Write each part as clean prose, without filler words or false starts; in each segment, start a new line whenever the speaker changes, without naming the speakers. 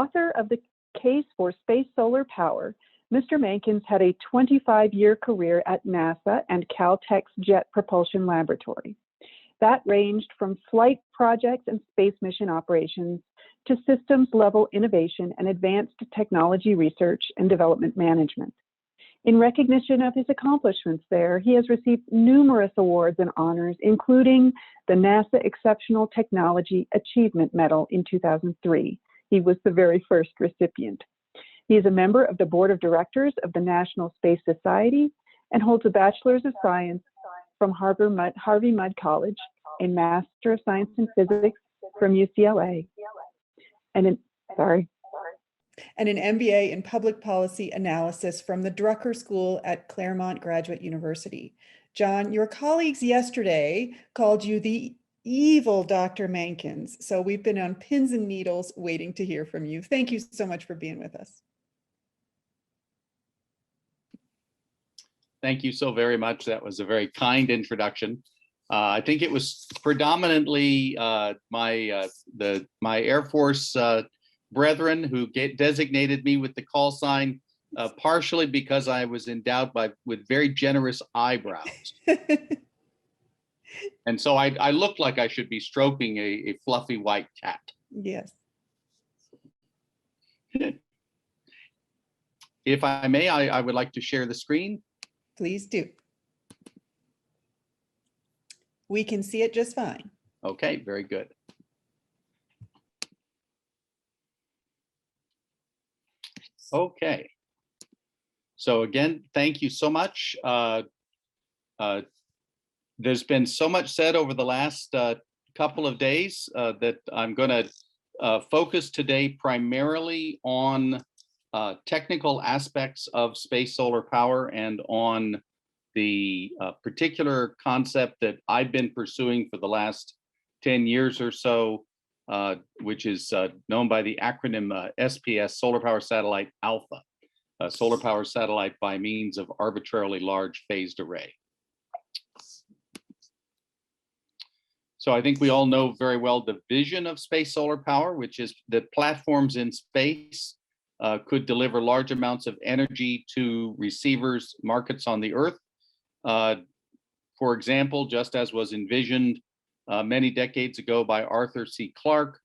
author of The Case for Space Solar Power, Mr. Mankins had a 25-year career at NASA and Caltech's Jet Propulsion Laboratory. That ranged from flight projects and space mission operations to systems-level innovation and advanced technology research and development management. In recognition of his accomplishments there, he has received numerous awards and honors, including the NASA Exceptional Technology Achievement Medal in 2003. He was the very first recipient. He is a member of the Board of Directors of the National Space Society and holds a Bachelor's of Science from Harvey Mudd College, a Master of Science in Physics from UCLA, and an
MBA in Public Policy Analysis from the Drucker School at Claremont Graduate University. John, your colleagues yesterday called you the evil Dr. Mankins, so we've been on pins and needles waiting to hear from you. Thank you so much for being with us.
Thank you so very much. That was a very kind introduction. I think it was predominantly my Air Force brethren who designated me with the call sign, partially because I was endowed with very generous eyebrows. And so I look like I should be stroking a fluffy white cat.
Yes.
If I may, I would like to share the screen.
Please do. We can see it just fine.
Okay, very good. Okay. So again, thank you so much. There's been so much said over the last couple of days that I'm going to focus today primarily on technical aspects of space solar power and on the particular concept that I've been pursuing for the last 10 years or so, which is known by the acronym SPS, Solar Power Satellite Alpha, solar power satellite by means of arbitrarily large phased array. So I think we all know very well the vision of space solar power, which is that platforms in space could deliver large amounts of energy to receivers, markets on the Earth. For example, just as was envisioned many decades ago by Arthur C. Clarke,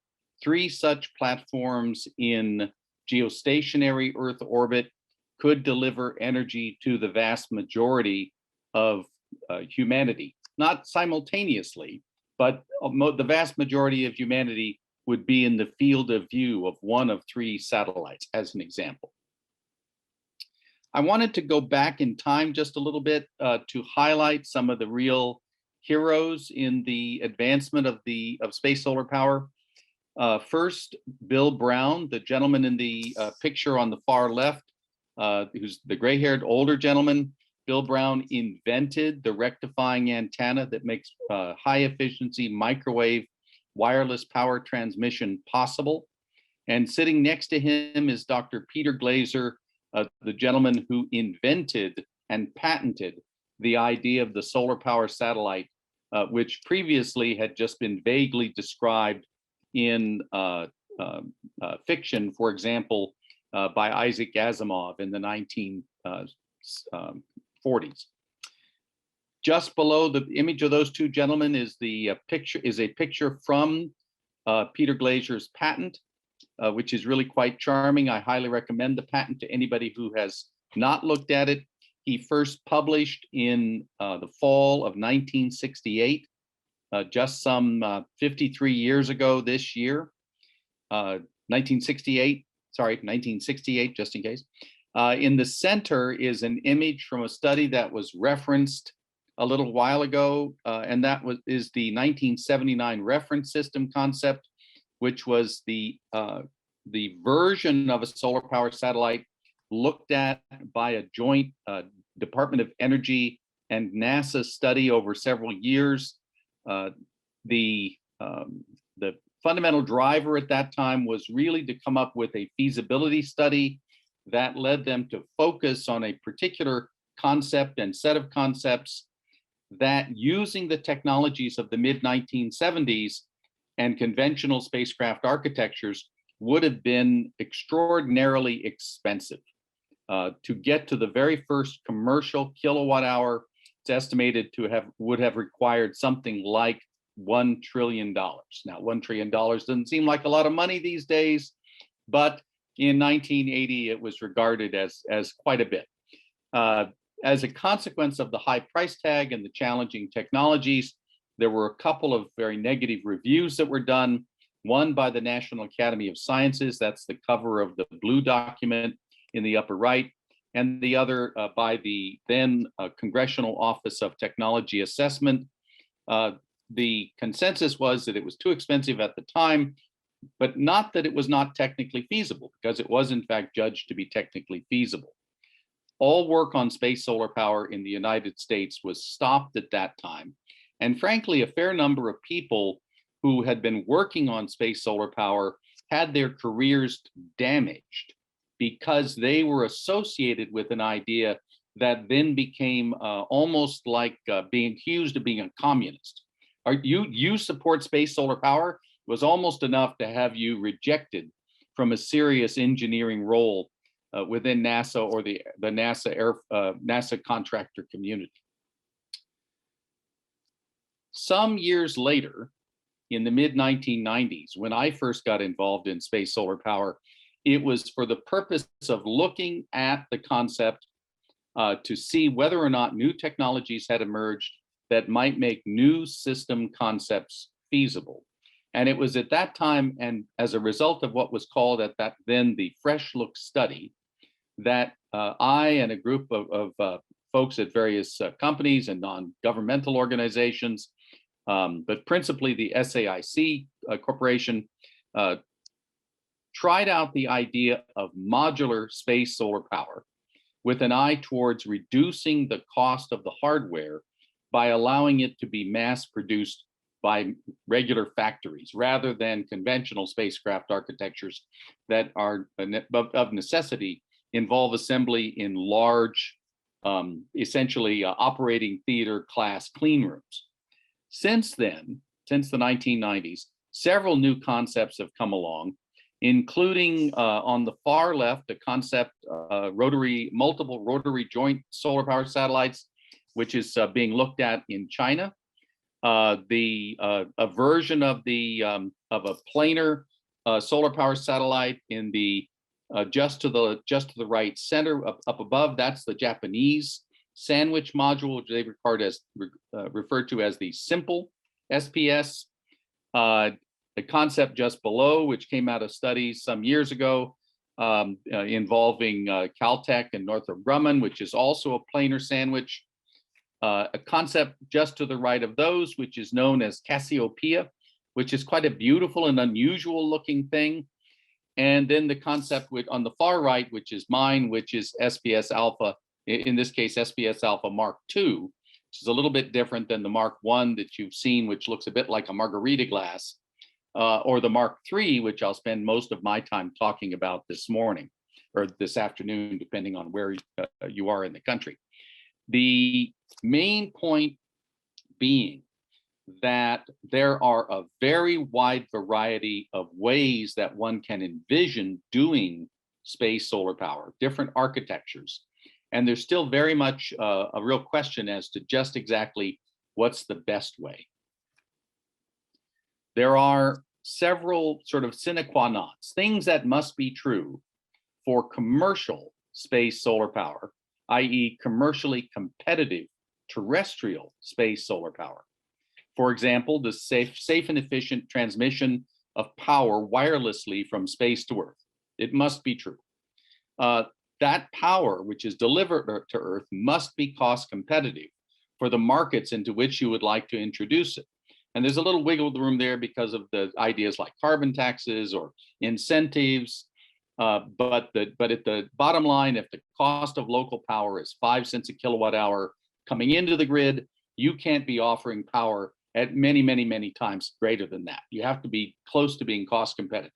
3 such platforms in geostationary Earth orbit could deliver energy to the vast majority of humanity, not simultaneously, but the vast majority of humanity would be in the field of view of one of 3 satellites, as an example. I wanted to go back in time just a little bit to highlight some of the real heroes in the advancement of space solar power. First, Bill Brown, the gentleman in the picture on the far left, who's the gray-haired older gentleman. Bill Brown invented the rectifying antenna that makes high-efficiency microwave wireless power transmission possible. And sitting next to him is Dr. Peter Glaser, the gentleman who invented and patented the idea of the solar power satellite, which previously had just been vaguely described in fiction, for example, by Isaac Asimov in the 1940s. Just below the image of those 2 gentlemen is a picture from Peter Glaser's patent, which is really quite charming. I highly recommend the patent to anybody who has not looked at it. He first published in the fall of 1968, just some 53 years ago this year. 1968, just in case. In the center is an image from a study that was referenced a little while ago, and that is the 1979 reference system concept, which was the version of a solar power satellite looked at by a joint Department of Energy and NASA study over several years. The fundamental driver at that time was really to come up with a feasibility study that led them to focus on a particular concept and set of concepts that, using the technologies of the mid-1970s and conventional spacecraft architectures, would have been extraordinarily expensive. To get to the very first commercial kilowatt hour, it's estimated to would have required something like $1 trillion. Now, $1 trillion doesn't seem like a lot of money these days, but in 1980, it was regarded as quite a bit. As a consequence of the high price tag and the challenging technologies, there were a couple of very negative reviews that were done. One by the National Academy of Sciences, that's the cover of the blue document in the upper right, and the other by the then Congressional Office of Technology Assessment. The consensus was that it was too expensive at the time, but not that it was not technically feasible, because it was in fact judged to be technically feasible. All work on space solar power in the United States was stopped at that time. And frankly, a fair number of people who had been working on space solar power had their careers damaged because they were associated with an idea that then became almost like being accused of being a communist. You support space solar power was almost enough to have you rejected from a serious engineering role within NASA or the NASA contractor community. Some years later, in the mid-1990s, when I first got involved in space solar power, it was for the purpose of looking at the concept to see whether or not new technologies had emerged that might make new system concepts feasible. And it was at that time, and as a result of what was called at that then the Fresh Look study, that I and a group of folks at various companies and non-governmental organizations, but principally the SAIC Corporation, tried out the idea of modular space solar power with an eye towards reducing the cost of the hardware by allowing it to be mass produced by regular factories rather than conventional spacecraft architectures that are of necessity involve assembly in large, essentially operating theater class clean rooms. Since then, since the 1990s, several new concepts have come along, including on the far left, a concept, multiple rotary joint solar power satellites, which is being looked at in China. A version of a planar solar power satellite in the just to the right center up above. That's the Japanese sandwich module, which they referred to as the simple SPS. The concept just below, which came out of studies some years ago involving Caltech and Northrop Grumman, which is also a planar sandwich. A concept just to the right of those, which is known as Cassiopeia, which is quite a beautiful and unusual looking thing. And then the concept on the far right, which is mine, which is SPS Alpha, in this case, SPS Alpha Mark II, which is a little bit different than the Mark I that you've seen, which looks a bit like a margarita glass, or the Mark III, which I'll spend most of my time talking about this morning or this afternoon, depending on where you are in the country. The main point being that there are a very wide variety of ways that one can envision doing space solar power, different architectures. And there's still very much a real question as to just exactly what's the best way. There are several sort of sine qua non, things that must be true for commercial space solar power, i.e. commercially competitive terrestrial space solar power. For example, the safe and efficient transmission of power wirelessly from space to Earth. It must be true. That power, which is delivered to Earth, must be cost competitive for the markets into which you would like to introduce it. And there's a little wiggle room there because of the ideas like carbon taxes or incentives. But at the bottom line, if the cost of local power is 5 cents a kilowatt hour coming into the grid, you can't be offering power at many, many, many times greater than that. You have to be close to being cost competitive.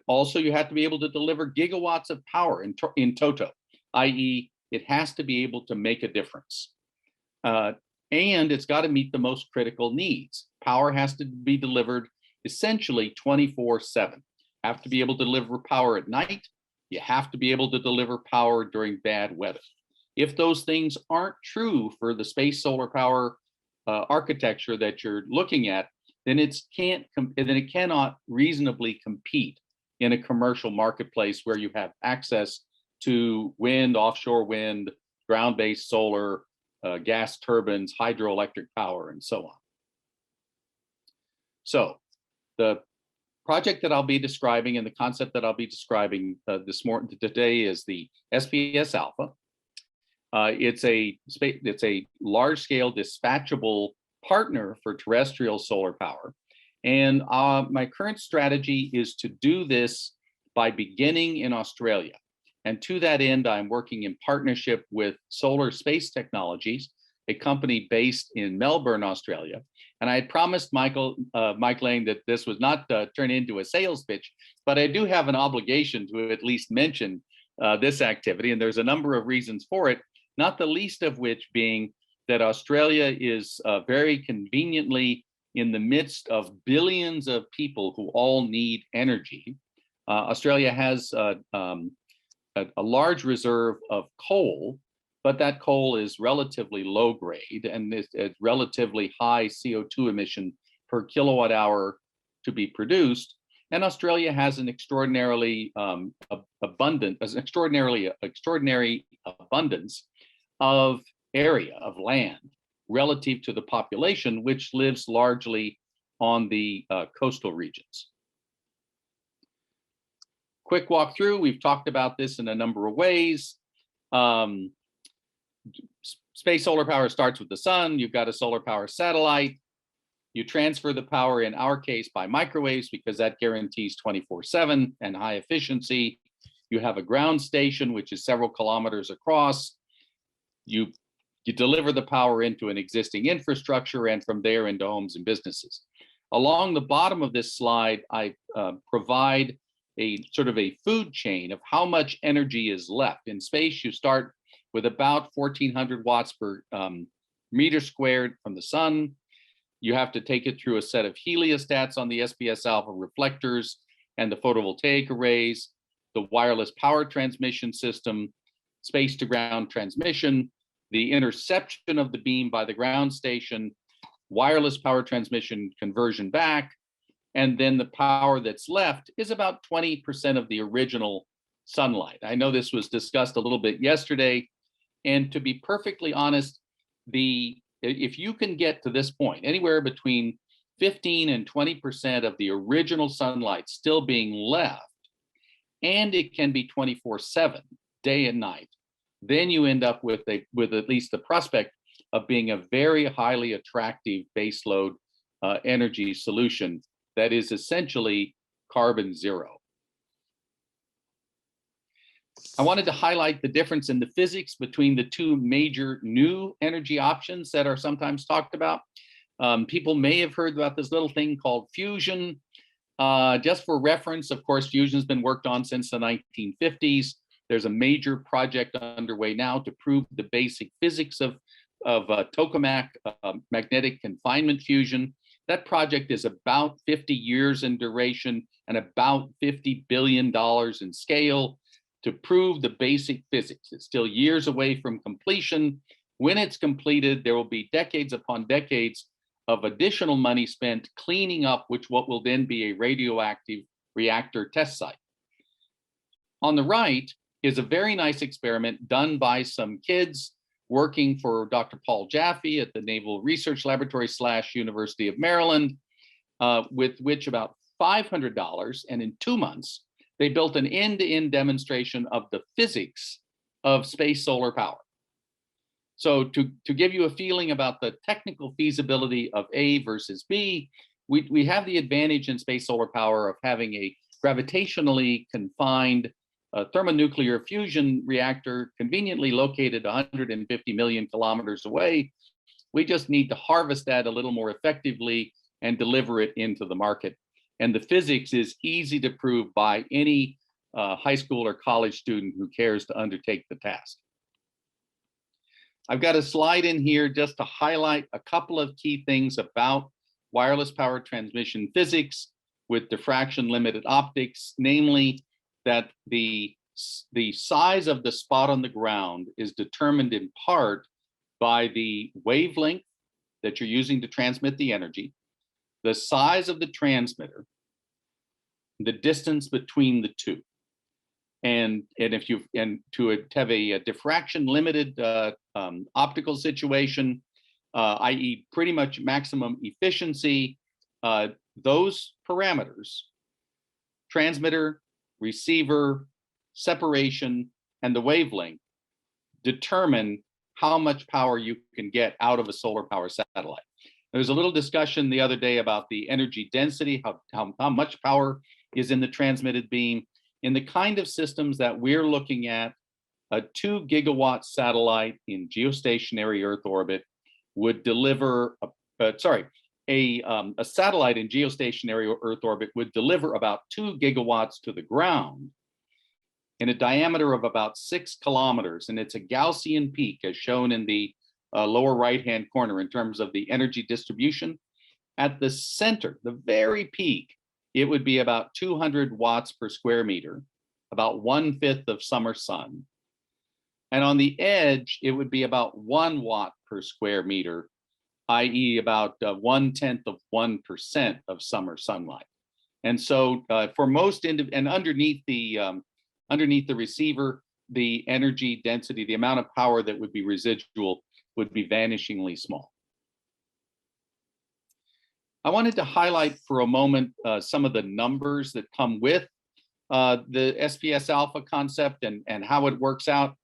Also, you have to be able to deliver gigawatts of power in toto, i.e. it has to be able to make a difference. And it's got to meet the most critical needs. Power has to be delivered essentially 24/7. have to be able to deliver power at night. You have to be able to deliver power during bad weather. If those things aren't true for the space solar power architecture that you're looking at, then it cannot reasonably compete in a commercial marketplace where you have access to wind, offshore wind, ground-based solar, gas turbines, hydroelectric power, and so on. So the project that I'll be describing and the concept that I'll be describing today is the SPSAlpha. It's a large-scale dispatchable partner for terrestrial solar power. And my current strategy is to do this by beginning in Australia. And to that end, I'm working in partnership with Solar Space Technologies, a company based in Melbourne, Australia. And I had promised Mike Lane that this was not turn into a sales pitch, but I do have an obligation to at least mention this activity. And there's a number of reasons for it, not the least of which being that Australia is very conveniently in the midst of billions of people who all need energy. Australia has a large reserve of coal, but that coal is relatively low grade and it's relatively high CO2 emission per kilowatt hour to be produced. And Australia has an extraordinary extraordinary abundance of area of land relative to the population, which lives largely on the coastal regions. Quick walkthrough, we've talked about this in a number of ways. Space solar power starts with the sun. You've got a solar power satellite. You transfer the power, in our case, by microwaves, because that guarantees 24/7 and high efficiency. You have a ground station, which is several kilometers across. You deliver the power into an existing infrastructure and from there into homes and businesses. Along the bottom of this slide, I provide a sort of a food chain of how much energy is left. In space, you start with about 1,400 watts per meter squared from the sun. You have to take it through a set of heliostats on the SPSAlpha reflectors and the photovoltaic arrays, the wireless power transmission system, space to ground transmission, the interception of the beam by the ground station, wireless power transmission conversion back, and then the power that's left is about 20% of the original sunlight. I know this was discussed a little bit yesterday, and to be perfectly honest, if you can get to this point, anywhere between 15 and 20% of the original sunlight still being left, and it can be 24/7, day and night, then you end up with at least the prospect of being a very highly attractive baseload energy solution that is essentially carbon zero. I wanted to highlight the difference in the physics between the two major new energy options that are sometimes talked about. People may have heard about this little thing called fusion. Just for reference, of course, fusion has been worked on since the 1950s. There's a major project underway now to prove the basic physics of tokamak, magnetic confinement fusion. That project is about 50 years in duration and about $50 billion in scale to prove the basic physics. It's still years away from completion. When it's completed, there will be decades upon decades of additional money spent cleaning up what will then be a radioactive reactor test site. On the right is a very nice experiment done by some kids working for Dr. Paul Jaffe at the Naval Research Laboratory / University of Maryland, with which about $500, and in 2 months, they built an end-to-end demonstration of the physics of space solar power. So to give you a feeling about the technical feasibility of A versus B, we have the advantage in space solar power of having a gravitationally confined thermonuclear fusion reactor conveniently located 150 million kilometers away. We just need to harvest that a little more effectively and deliver it into the market. And the physics is easy to prove by any high school or college student who cares to undertake the task. I've got a slide in here just to highlight a couple of key things about wireless power transmission physics. with diffraction limited optics, namely that the size of the spot on the ground is determined in part by the wavelength that you're using to transmit the energy, the size of the transmitter, the distance between the two. And to have a diffraction limited optical situation, i.e. pretty much maximum efficiency, those parameters, transmitter, receiver, separation, and the wavelength, determine how much power you can get out of a solar power satellite. There was a little discussion the other day about the energy density, how much power is in the transmitted beam. In the kind of systems that we're looking at, a 2 gigawatt satellite in geostationary Earth orbit would deliver, a satellite in geostationary Earth orbit would deliver about 2 gigawatts to the ground in a diameter of about 6 kilometers. And it's a Gaussian peak as shown in the lower right-hand corner in terms of the energy distribution. At the center, the very peak, it would be about 200 watts per square meter, about 1/5 of summer sun. And on the edge, it would be about 1 watt per square meter, i.e. about 1/10 of 1% of summer sunlight. And so for most, and underneath the receiver, the energy density, the amount of power that would be residual would be vanishingly small. I wanted to highlight for a moment some of the numbers that come with the SPS alpha concept and how it works out.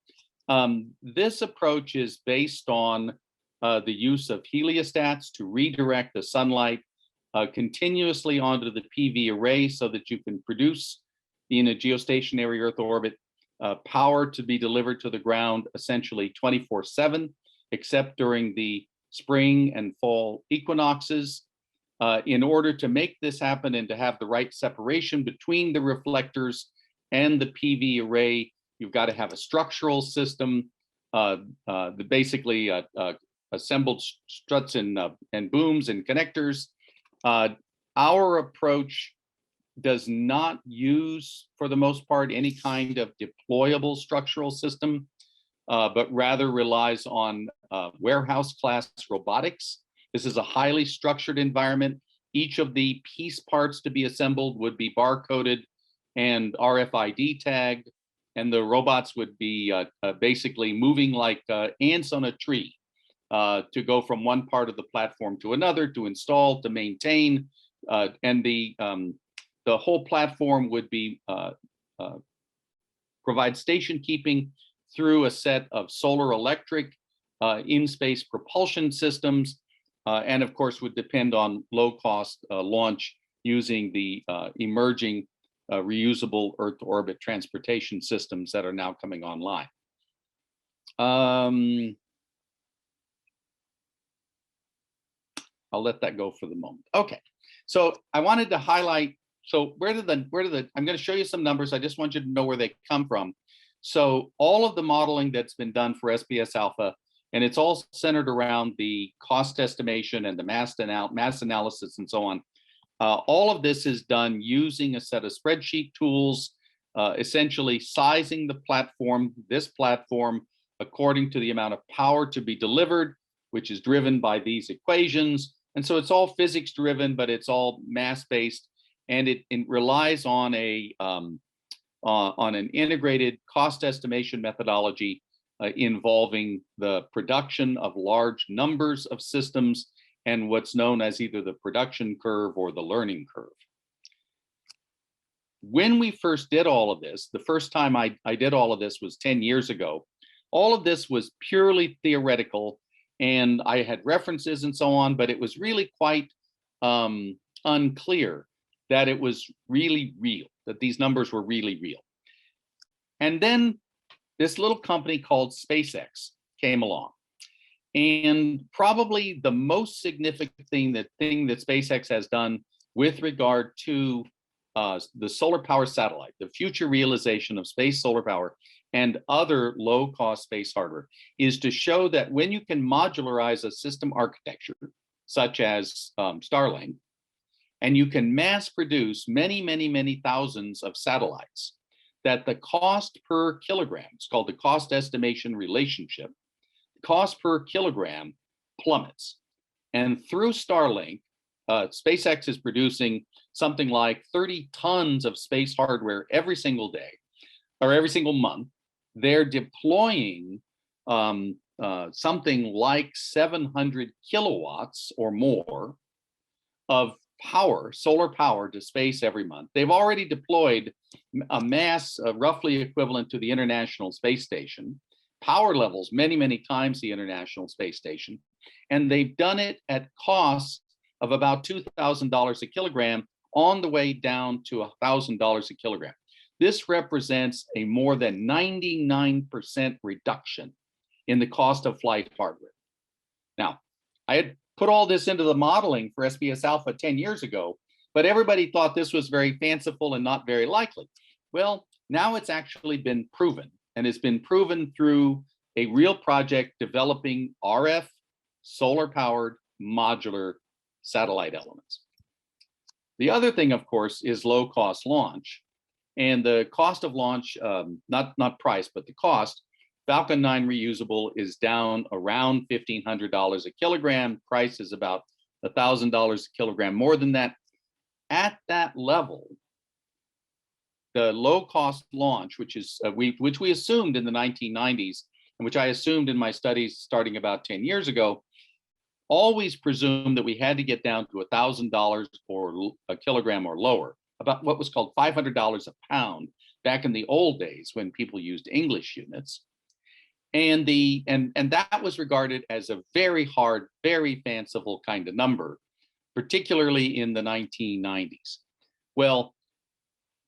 This approach is based on the use of heliostats to redirect the sunlight continuously onto the PV array so that you can produce in a geostationary Earth orbit power to be delivered to the ground essentially 24/7, except during the spring and fall equinoxes. In order to make this happen and to have the right separation between the reflectors and the PV array, you've got to have a structural system, basically assembled struts and booms and connectors. Our approach does not use, for the most part, any kind of deployable structural system, but rather relies on warehouse class robotics. This is a highly structured environment. Each of the piece parts to be assembled would be barcoded and RFID tagged, and the robots would be basically moving like ants on a tree to go from one part of the platform to another, to install, to maintain, and the whole platform would be provide station keeping through a set of solar electric in-space propulsion systems, and of course would depend on low-cost launch using the emerging reusable Earth orbit transportation systems that are now coming online. I'll let that go for the moment. Okay, so I wanted to highlight, so I'm going to show you some numbers. I just want you to know where they come from. So all of the modeling that's been done for SPS alpha, and it's all centered around the cost estimation and the mass analysis and so on. All of this is done using a set of spreadsheet tools, essentially sizing the platform, this platform, according to the amount of power to be delivered, which is driven by these equations. And so it's all physics driven, but it's all mass-based, and it relies on an integrated cost estimation methodology involving the production of large numbers of systems and what's known as either the production curve or the learning curve. When we first did all of this, the first time I did all of this was 10 years ago. All of this was purely theoretical, and I had references and so on, but it was really quite unclear that it was really real, that these numbers were really real. And then this little company called Spacex came along. And probably the most significant thing that Spacex has done with regard to the solar power satellite, the future realization of space solar power and other low-cost space hardware, is to show that when you can modularize a system architecture, such as Starlink, and you can mass produce many, many, many thousands of satellites, that the cost per kilogram, it's called the cost estimation relationship, cost per kilogram plummets. And through Starlink, SpaceX is producing something like 30 tons of space hardware every single day or every single month. They're deploying something like 700 kilowatts or more of power, solar power, to space every month. They've already deployed a mass roughly equivalent to the International Space Station, power levels many, many times the International Space Station, and they've done it at costs of about $2,000 a kilogram on the way down to $1,000 a kilogram. This represents a more than 99% reduction in the cost of flight hardware. Now, I had put all this into the modeling for SPSalpha 10 years ago, but everybody thought this was very fanciful and not very likely. Well, now it's actually been proven, and it's been proven through a real project developing RF solar-powered modular satellite elements. The other thing, of course, is low-cost launch. And the cost of launch, not price, but the cost, Falcon 9 reusable is down around $1,500 a kilogram. Price is about $1,000 a kilogram more than that. At that level, the low-cost launch, which we assumed in the 1990s, and which I assumed in my studies starting about 10 years ago, always presumed that we had to get down to $1,000 or a kilogram or lower, about what was called $500 a pound back in the old days when people used English units. And that was regarded as a very hard, very fanciful kind of number, particularly in the 1990s. Well,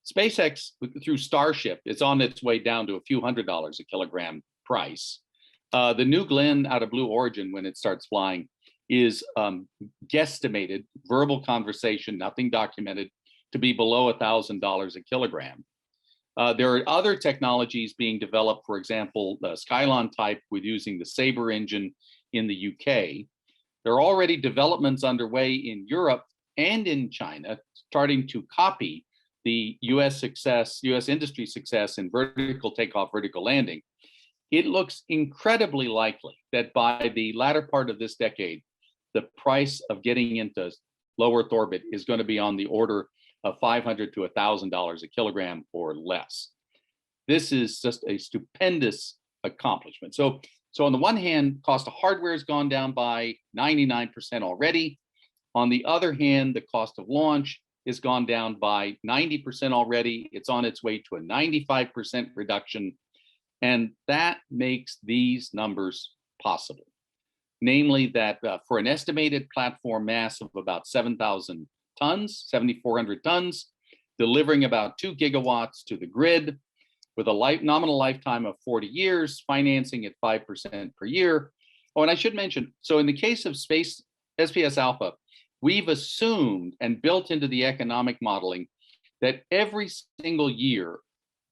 SpaceX, through Starship, is on its way down to a few $100s a kilogram price. The New Glenn out of Blue Origin, when it starts flying, is guesstimated, verbal conversation, nothing documented, to be below $1,000 a kilogram. There are other technologies being developed, for example, the Skylon type with using the Sabre engine in the UK. There are already developments underway in Europe and in China, starting to copy the US industry success in vertical takeoff, vertical landing. It looks incredibly likely that by the latter part of this decade, the price of getting into low Earth orbit is going to be on the order of $500 to $1,000 a kilogram or less. This is just a stupendous accomplishment. So on the one hand, cost of hardware has gone down by 99% already. On the other hand, the cost of launch has gone down by 90% already. It's on its way to a 95% reduction. And that makes these numbers possible. Namely that for an estimated platform mass of about 7,000 tons, 7,400 tons, delivering about 2 gigawatts to the grid with a nominal lifetime of 40 years, financing at 5% per year. Oh, and I should mention, so in the case of SPSalpha, we've assumed and built into the economic modeling that every single year,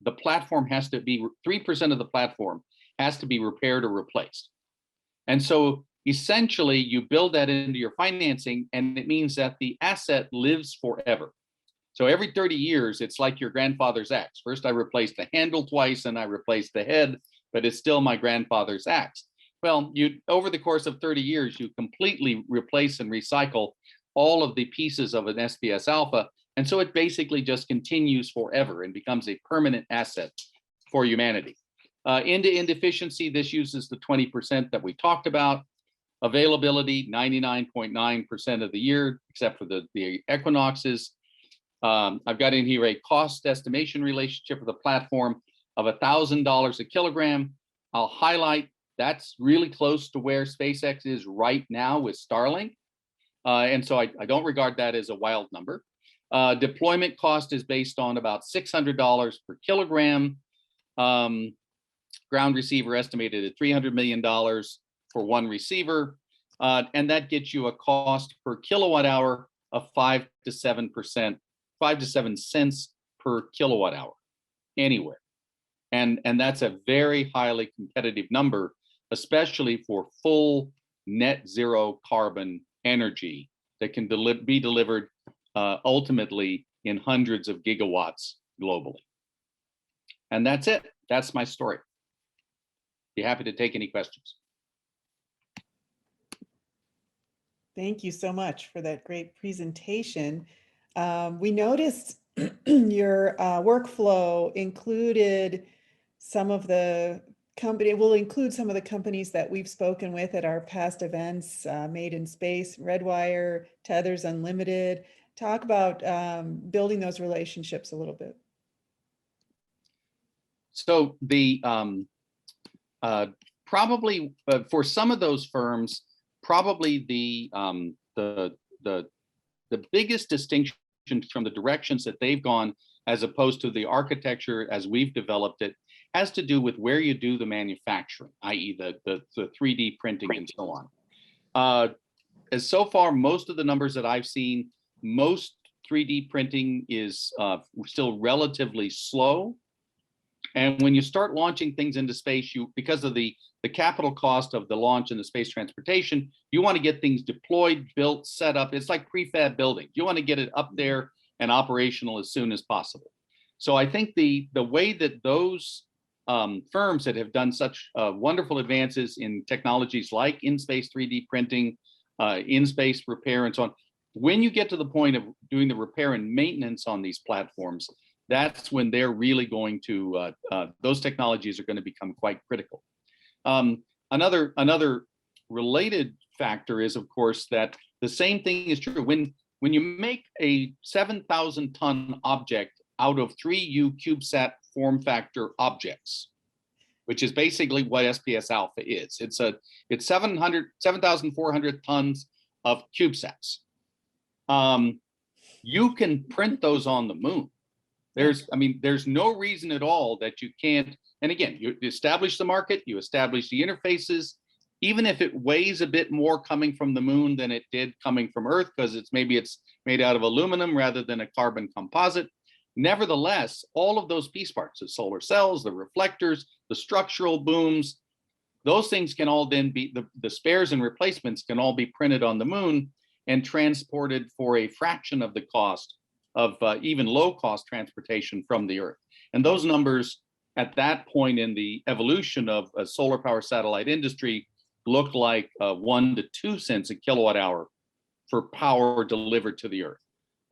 the platform has to be, 3% of the platform has to be repaired or replaced. And so essentially you build that into your financing, and it means that the asset lives forever. So every 30 years, it's like your grandfather's axe. First I replaced the handle twice and I replaced the head, but it's still my grandfather's axe. Well, over the course of 30 years, you completely replace and recycle all of the pieces of an SPSalpha. And so it basically just continues forever and becomes a permanent asset for humanity. End-to-end efficiency, this uses the 20% that we talked about. Availability, 99.9% of the year, except for the equinoxes. I've got in here a cost estimation relationship for the platform of $1,000 a kilogram. I'll highlight that's really close to where SpaceX is right now with Starlink. And so I don't regard that as a wild number. Deployment cost is based on about $600 per kilogram. Ground receiver estimated at $300 million for one receiver. And that gets you a cost per kilowatt hour of 5 to 7 cents per kilowatt hour anywhere. And that's a very highly competitive number, especially for full net zero carbon energy that can be delivered ultimately in hundreds of gigawatts globally. And that's it. That's my story. Be happy to take any questions.
Thank you so much for that great presentation. We noticed your workflow included some of the will include some of the companies that we've spoken with at our past events, Made in Space, Redwire, Tethers Unlimited. Talk about building those relationships a little bit.
So the probably for some of those firms, probably the biggest distinction from the directions that they've gone as opposed to the architecture as we've developed it has to do with where you do the manufacturing, i.e. the 3D printing and so on. As so far, most of the numbers that I've seen, most 3D printing is still relatively slow. And when you start launching things into space, because of the capital cost of the launch and the space transportation, you want to get things deployed, built, set up. It's like prefab building. You want to get it up there and operational as soon as possible. So I think the way that those firms that have done such wonderful advances in technologies like in-space 3D printing, in-space repair and so on, when you get to the point of doing the repair and maintenance on these platforms, that's when they're really going to, those technologies are going to become quite critical. Another related factor is, of course, that the same thing is true. When you make a 7,000-ton object out of 3U CubeSat form factor objects, which is basically what SPS-alpha is. It's 7,400 tons of CubeSats. You can print those on the moon. There's no reason at all that you can't. And again, you establish the market, you establish the interfaces, even if it weighs a bit more coming from the moon than it did coming from Earth, because it's made out of aluminum rather than a carbon composite. Nevertheless, all of those piece parts, the solar cells, the reflectors, the structural booms, those things can all then be, the spares and replacements can all be printed on the moon and transported for a fraction of the cost of even low-cost transportation from the Earth. And those numbers at that point in the evolution of a solar power satellite industry looked like 1 to 2 cents a kilowatt hour for power delivered to the Earth.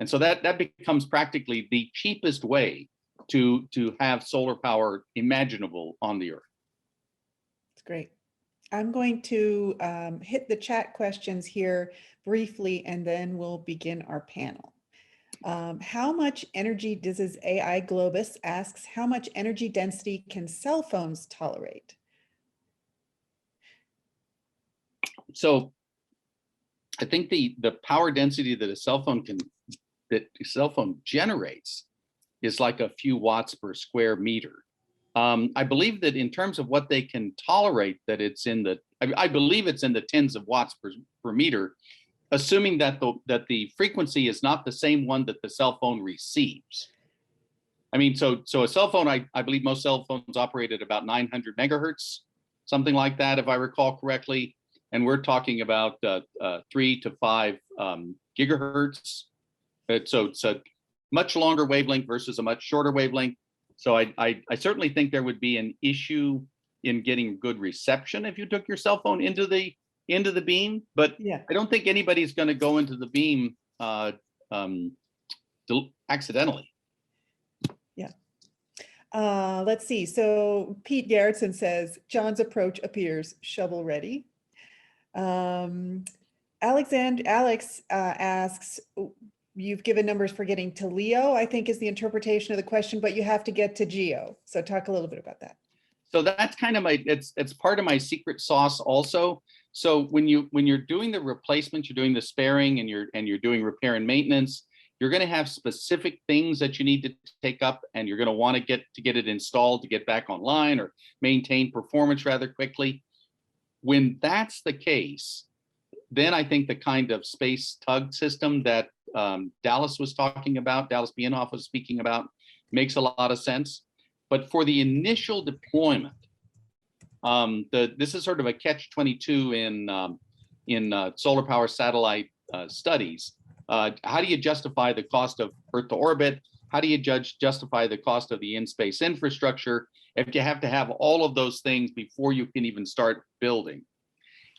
And so that becomes practically the cheapest way to have solar power imaginable on the Earth.
That's great. I'm going to hit the chat questions here briefly, and then we'll begin our panel. How much energy, this is AI Globus asks, how much energy density can cell phones tolerate?
So I think the power density that a cell phone generates is like a few watts per square meter. I believe that in terms of what they can tolerate, that it's in the, I believe it's in the tens of watts per meter, assuming that the frequency is not the same one that the cell phone receives. I mean, so a cell phone, I believe most cell phones operate at about 900 megahertz, something like that, if I recall correctly. And we're talking about 3 to 5 gigahertz. So it's a much longer wavelength versus a much shorter wavelength. So I certainly think there would be an issue in getting good reception if you took your cell phone into the beam, but yeah. I don't think anybody's going to go into the beam accidentally.
Yeah. Let's see. So Pete Garrettson says, John's approach appears shovel ready. Alex asks, you've given numbers for getting to LEO, I think is the interpretation of the question, but you have to get to GEO. So talk a little bit about that.
So that's kind of it's part of my secret sauce also. So when you're doing the replacements, you're doing the sparing and you're doing repair and maintenance, you're going to have specific things that you need to take up, and you're going to want to get it installed to get back online or maintain performance rather quickly. When that's the case, then I think the kind of space tug system that Dallas was talking about, Dallas Bienhoff was speaking about, makes a lot of sense. But for the initial deployment, this is sort of a catch-22 in solar power satellite studies. How do you justify the cost of Earth to orbit? How do you justify the cost of the in-space infrastructure if you have to have all of those things before you can even start building?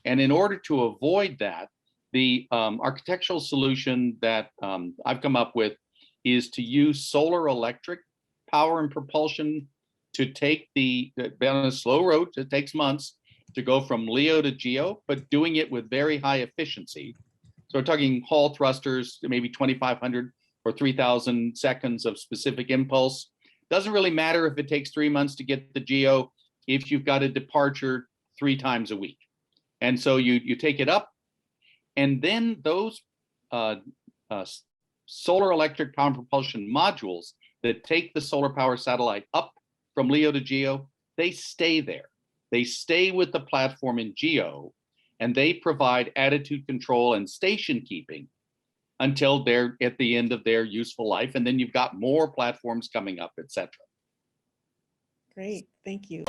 And in order to avoid that, the architectural solution that I've come up with is to use solar electric power and propulsion to take on a slow road. It takes months to go from LEO to GEO, but doing it with very high efficiency. So we're talking Hall thrusters, maybe 2,500 or 3,000 seconds of specific impulse. Doesn't really matter if it takes 3 months to get the GEO if you've got a departure 3 times a week. And so you take it up, and then those solar electric power and propulsion modules that take the solar power satellite up from LEO to GEO, they stay there. They stay with the platform in GEO, and they provide attitude control and station keeping until they're at the end of their useful life. And then you've got more platforms coming up, et cetera.
Great, thank you.